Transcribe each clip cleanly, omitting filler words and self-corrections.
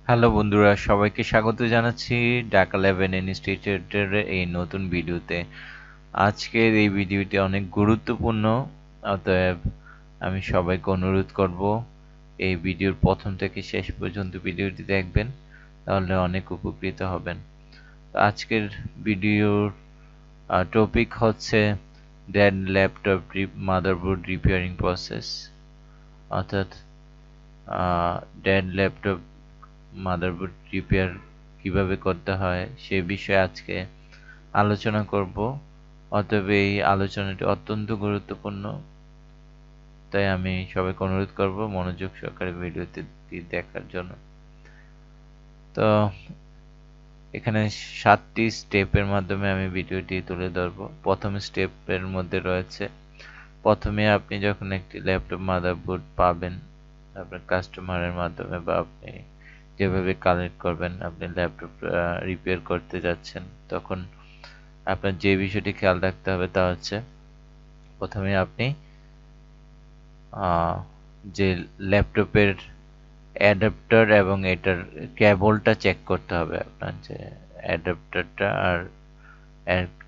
Hello বন্ধুরা, সবাইকে স্বাগত জানাচ্ছি ঢাকা 11 ইনস্টিটিউটের এই নতুন ভিডিওতে। আজকের এই ভিডিওটি অনেক গুরুত্বপূর্ণ, অতএব আমি সবাইকে অনুরোধ করব এই ভিডিওর প্রথম থেকে শেষ পর্যন্ত ভিডিওটি দেখবেন, তাহলে অনেক উপকৃত হবেন। আজকের ভিডিওর টপিক হচ্ছে dead laptop motherboard repairing process, অর্থাৎ ডেড ল্যাপটপ মাদারবোর্ড রিপেয়ার কিভাবে করতে হয় সে বিষয়ে আজকে আলোচনা করব। অতএব এই আলোচনাটি অত্যন্ত গুরুত্বপূর্ণ, তাই আমি সবাইকে অনুরোধ করব মনোযোগ সহকারে ভিডিওটি দেখার জন্য। তো এখানে 7টি স্টেপের মাধ্যমে আমি ভিডিওটি তুলে ধরব। প্রথম স্টেপের মধ্যে রয়েছে, প্রথমে আপনি যখন একটি ল্যাপটপ মাদারবোর্ড পাবেন আপনার কাস্টমারের মাধ্যমে, বা আপনি যেভাবে কালেক্ট করবেন, আপনি ল্যাপটপ রিপেয়ার করতে যাচ্ছেন, তখন আপনার যে বিষয়টি খেয়াল রাখতে হবে তা হচ্ছে, প্রথমে আপনি যে ল্যাপটপের অ্যাডাপ্টার এবং এটার কেবলটা চেক করতে হবে। আপনার যে অ্যাডাপ্টারটা আর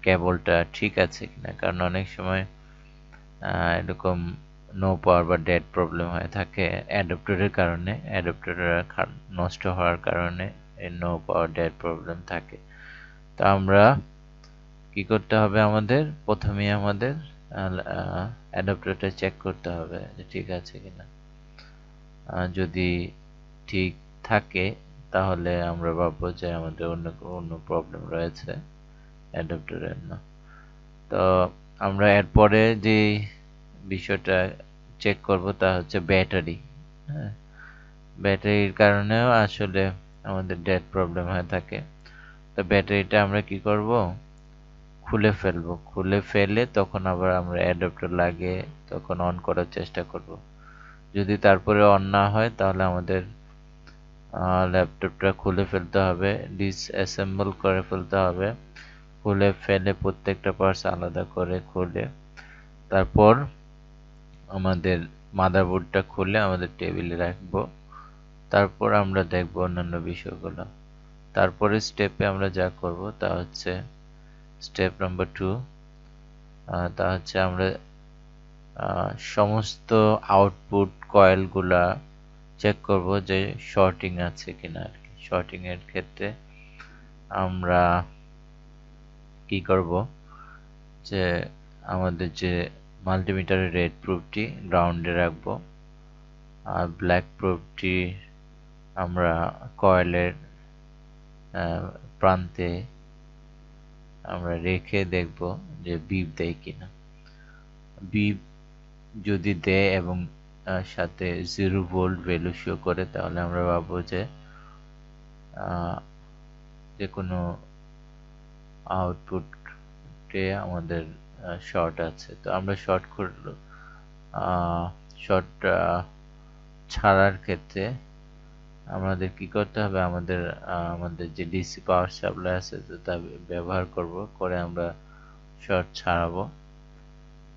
কেবলটা ঠিক আছে কিনা, কারণ অনেক সময় এরকম নো পাওয়ার বা ডেড প্রবলেম হয়ে থাকে অ্যাডাপ্টারের কারণে, অ্যাডাপ্টারের নষ্ট হওয়ার কারণে নো পাওয়ার ডেড প্রবলেম থাকে। তো আমরা কি করতে হবে, আমাদের প্রথমেই আমাদের অ্যাডাপ্টারটা চেক করতে হবে যে ঠিক আছে কিনা। যদি ঠিক থাকে তাহলে আমরা ভাববো যে আমাদের অন্য প্রবলেম রয়েছে অ্যাডাপ্টারের না। তো আমরা এরপরে যে বিষয়টা চেক করব তা হচ্ছে ব্যাটারি। হ্যাঁ, ব্যাটারির কারণেও আসলে আমাদের ডেড প্রবলেম হয়ে থাকে। তো ব্যাটারিটা আমরা কি করব, খুলে ফেলবো। খুলে ফেলে তখন আবার আমরা অ্যাডাপ্টার লাগিয়ে তখন অন করার চেষ্টা করব। যদি তারপরে অন না হয় তাহলে আমাদের ল্যাপটপটা খুলে ফেলতে হবে, ডিসঅ্যাসেম্বল করে ফেলতে হবে। খুলে ফেলে প্রত্যেকটা পার্টস আলাদা করে খুলে তারপর আমাদের মাদারবোর্ডটা খুলে আমাদের টেবিলে রাখবো। তারপর আমরা দেখব অন্যান্য বিষয়গুলো। তারপরে স্টেপে আমরা যা করব তা হচ্ছে স্টেপ নাম্বার 2, তা হচ্ছে আমরা সমস্ত আউটপুট কয়েলগুলা চেক করব যে শর্টিং আছে কিনা আর কি। শর্টিং এর ক্ষেত্রে আমরা কি করব, যে আমাদের যে মাল্টিমিটারের রেড প্রুফটি গ্রাউন্ডে রাখবো, আর ব্ল্যাক প্রুফটি আমরা কয়েলের প্রান্তে আমরা রেখে দেখব যে বিপ দেয় কিনা। বিপ যদি দেয় এবং সাথে 0 ভোল্ট ভ্যালু শো করে, তাহলে আমরা ভাববো যে যে কোনো আউটপুটে আমাদের শর্ট আছে। তো আমরা শর্ট করলো শর্ট ছাড়ার ক্ষেত্রে আমাদের কি করতে হবে, আমাদের যে ডিসি পাওয়ার সাপ্লাই আছে তা ব্যবহার করব, করে আমরা শর্ট ছাড়াবো।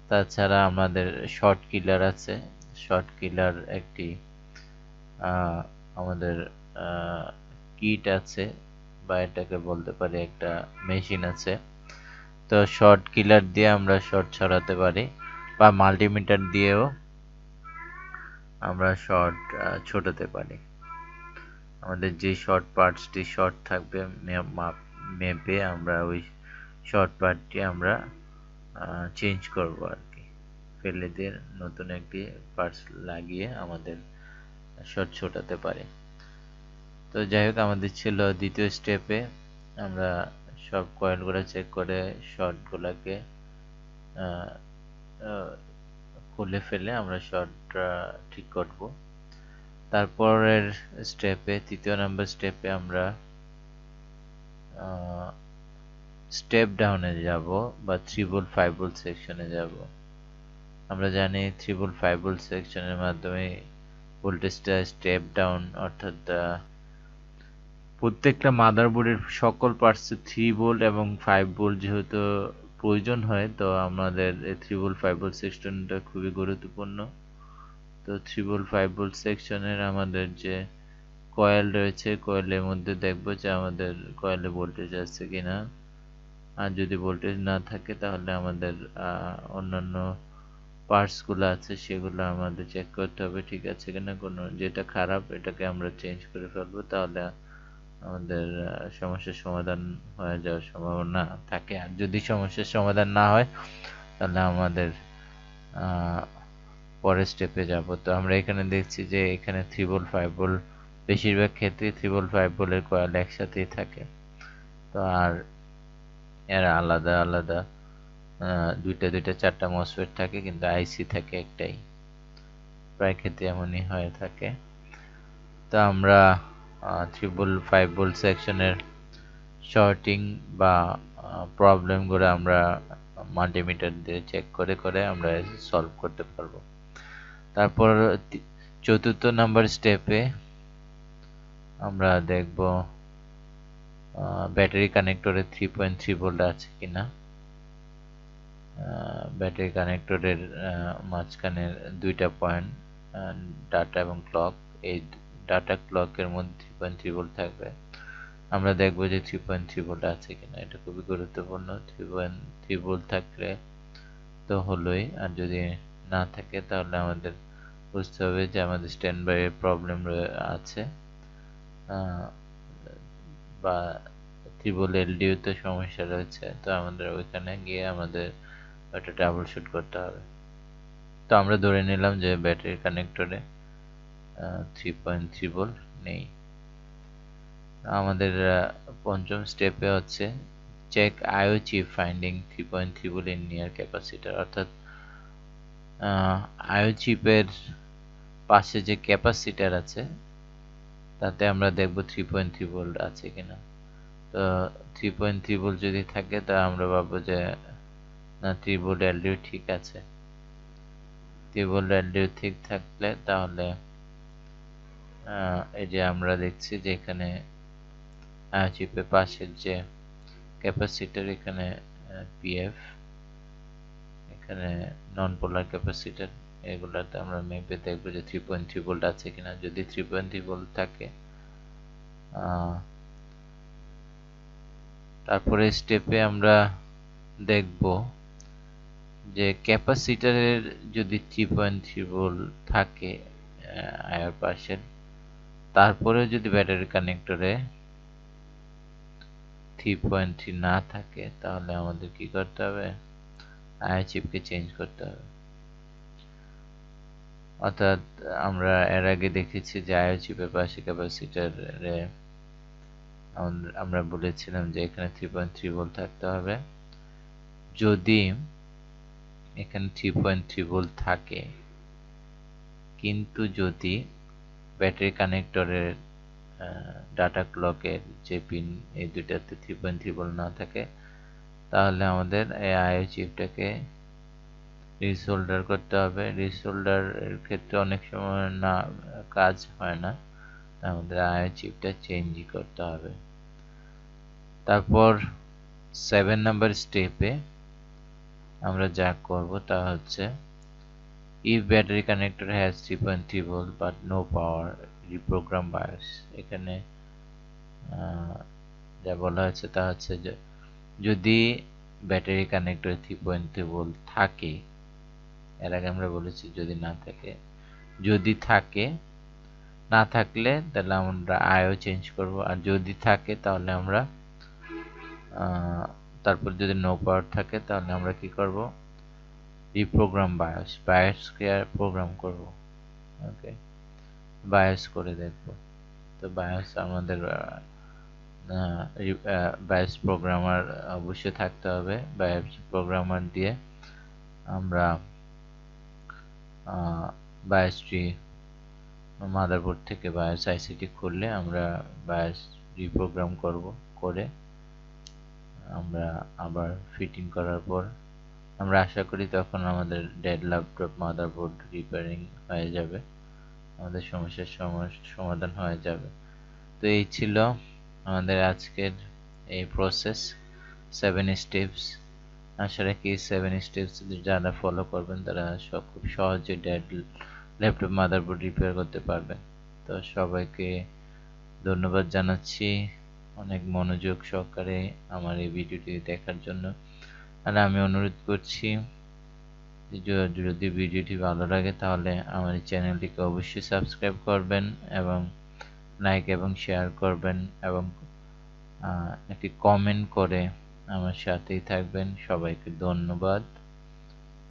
তাছাড়া আমাদের শর্ট কিলার আছে, শর্ট কিলার একটি আমাদের কিট আছে, বা এটাকে বলতে পারি একটা মেশিন আছে। তো শর্ট কিলার দিয়ে আমরা শর্ট ছড়াতে পারি, বা মাল্টিমিটার দিয়েও আমরা শর্ট ছোটাতে পারি। আমাদের যে শর্ট পার্টসটি শর্ট থাকবে মেপে আমরা ওই শর্ট পার্টটি আমরা চেঞ্জ করব আর কি, ফেলে দিয়ে নতুন একটি পার্টস লাগিয়ে আমাদের শর্ট ছোটাতে পারি। তো যাই হোক, আমাদের ছিল দ্বিতীয় স্টেপে আমরা সব কয়েলগুলো চেক করে শর্টগুলোকে খুলে ফেলে আমরা শর্টটা ঠিক করব। তারপরের স্টেপে, তৃতীয় নাম্বার স্টেপে আমরা স্টেপ ডাউনে যাব বা 3 ভোল্ট 5 ভোল্ট সেকশনে যাব। আমরা জানি 3 ভোল্ট 5 ভোল্ট সেকশনের মাধ্যমে ভোল্টেজটা স্টেপ ডাউন, অর্থাৎ প্রত্যেকটা মাদারবোর্ডের সকল পার্টসে 3 ভোল্ট এবং 5 ভোল্ট যেহেতু প্রয়োজন হয়, তো আমাদের 3 ভোল্ট 5 ভোল্ট সেকশনটা খুবই গুরুত্বপূর্ণ। তো 3 ভোল্ট 5 ভোল্ট সেকশনের আমাদের যে কয়েল রয়েছে, কয়েলের মধ্যে দেখব যে আমাদের কয়েলে ভোল্টেজ আছে কিনা। আর যদি ভোল্টেজ না থাকে তাহলে আমাদের অন্যান্য পার্টসগুলো আছে সেগুলো আমাদের চেক করতে হবে ঠিক আছে কিনা। কোনো যেটা খারাপ এটাকে আমরা চেঞ্জ করে ফেলবো, তাহলে আমাদের সমস্যার সমাধান হয়ে যাওয়ার সম্ভাবনা থাকে। আর যদি সমস্যার সমাধান না হয় তাহলে আমাদের পরের স্টেপে যাব। তো আমরা এখানে দেখছি যে এখানে 3 ভোল্ট 5 ভোল্ট, বেশিরভাগ ক্ষেত্রে 3 ভোল্ট 5 ভোল্টের কয়েল একসাথেই থাকে। তো আর এর আলাদা আলাদা দুইটা দুইটা চারটা মসফেট থাকে, কিন্তু আইসি থাকে একটাই, প্রায় ক্ষেত্রে এমনই হয়ে থাকে। তো আমরা 3 ভোল্ট 5 ভোল্ট সেকশনের শর্টিং বা প্রবলেমগুলো আমরা মাল্টিমিটার দিয়ে চেক করে করে আমরা সলভ করতে পারবো। তারপর চতুর্থ নাম্বার স্টেপে আমরা দেখব ব্যাটারি কানেক্টরে 3.3 ভোল্ট আছে কিনা। ব্যাটারি কানেক্টরের মাঝখানে দুইটা পয়েন্ট, ডাটা এবং ক্লক। এই ডাটা ক্লকের মধ্যে 3.3 ভোল্ট থাকবে। আমরা দেখব যে 3.3 ভোল্ট আছে কিনা, এটা খুবই গুরুত্বপূর্ণ। 3.3 ভোল্ট থাকলে তো হলোই, আর যদি না থাকে তাহলে আমাদের বুঝতে হবে যে আমাদের স্ট্যান্ড বাই এর প্রবলেম আছে, বা 3 ভোল্ট এলডিও তে সমস্যা রয়েছে। তো আমাদের ওইখানে গিয়ে আমাদের ওটা ট্রাবল শুট করতে হবে। তো আমরা ধরে নিলাম যে ব্যাটারি কানেক্টরে 3.3 ভোল্ট নেই। আমাদের পঞ্চম স্টেপে হচ্ছে check IO chip finding 3.3 volt in near capacitor, অর্থাৎ আইও চিপের পাশে যে ক্যাপাসিটর আছে তাতে আমরা দেখব 3.3 ভোল্ট আছে কিনা। তো 3.3 ভোল্ট যদি থাকে তা আমরা ভাববো যে না, 3 ভোল্ট এলডিও ঠিক আছে। 3 ভোল্ট এলডিও ঠিক থাকলে তাহলে এই যে আমরা দেখছি যে এখানে চিপের পাশের যে ক্যাপাসিটর, এখানে পিএফ, এখানে নন পোলার ক্যাপাসিটর, এগুলাতে আমরা মেপে দেখবো যে 3.3 ভোল্ট আছে কিনা। যদি 3.3 ভোল্ট থাকে তারপরে স্টেপে আমরা দেখব যে ক্যাপাসিটরের যদি 3.3 ভোল্ট থাকে আয়ার পাশের, তারপরেও যদি ব্যাটারি কানেক্টরে 3.3 না থাকে তাহলে আমাদের কি করতে হবে, আয়ার চিপকে চেঞ্জ করতে হবে। অর্থাৎ আমরা এর আগে দেখেছি যে আয়ার চিপের পাশে ক্যাপাসিটরে আমরা বলেছিলাম যে এখানে 3.3 ভোল্ট থাকতে হবে। যদি এখানে 3.3 ভোল্ট থাকে, কিন্তু যদি ব্যাটারি কানেক্টরের ডাটা ক্লকের যে পিন এই দুইটাতে 3.3 ভোল্ট না থাকে, তাহলে আমাদের এই আইও চিপটাকে রিসোল্ডার করতে হবে। রিসোল্ডার এর ক্ষেত্রে অনেক সময় না কাজ হয় না, আমাদের আইও চিপটা চেঞ্জই করতে হবে। তারপর 7 নাম্বার স্টেপে আমরা যা করব তা হচ্ছে if battery connector has 3.3 volt but no power, reprogram BIOS। এখানে যা বলা হয়েছে তা হচ্ছে যে যদি ব্যাটারি কানেক্টরে 3.3 ভোল্ট থাকে, এর আগে আমরা বলেছি যদি না থাকে, যদি থাকে, না থাকলে তাহলে আমরা আইও চেঞ্জ করব, আর যদি থাকে তাহলে আমরা তারপর যদি নো পাওয়ার থাকে তাহলে আমরা কি করব, রিপ্রোগ্রাম বায়োসকে প্রোগ্রাম করব। ওকে, বায়োস করে দেখব। তো বায়োস আমাদের বায়োস প্রোগ্রামার অবশ্যই থাকতে হবে। বায়োস প্রোগ্রামার দিয়ে আমরা বায়োসটি মাদারবোর্ড থেকে বায়োস আইসিটি খুললে আমরা বায়োস রিপ্রোগ্রাম করব, করে আমরা আবার ফিটিং করার পর আমরা আশা করি তখন আমাদের ডেড ল্যাপটপ মাদারবোর্ড রিপেয়ারিং হয়ে যাবে, আমাদের সমস্যার সমাধান হয়ে যাবে। তো এই ছিল আমাদের আজকের এই প্রসেস 7 স্টেপস। আশা রাখি 7 স্টেপস যারা ফলো করবেন তারা খুব সহজে ডেড ল্যাপটপ মাদারবোর্ড রিপেয়ার করতে পারবেন। তো সবাইকে ধন্যবাদ জানাচ্ছি অনেক মনোযোগ সহকারে আমার এই ভিডিওটি দেখার জন্য। আর আমি অনুরোধ করছি যদি ভিডিওটি ভালো লাগে তাহলে আমার এই চ্যানেলটিকে অবশ্যই সাবস্ক্রাইব করবেন এবং লাইক এবং শেয়ার করবেন এবং একটি কমেন্ট করে আমার সাথেই থাকবেন। সবাইকে ধন্যবাদ।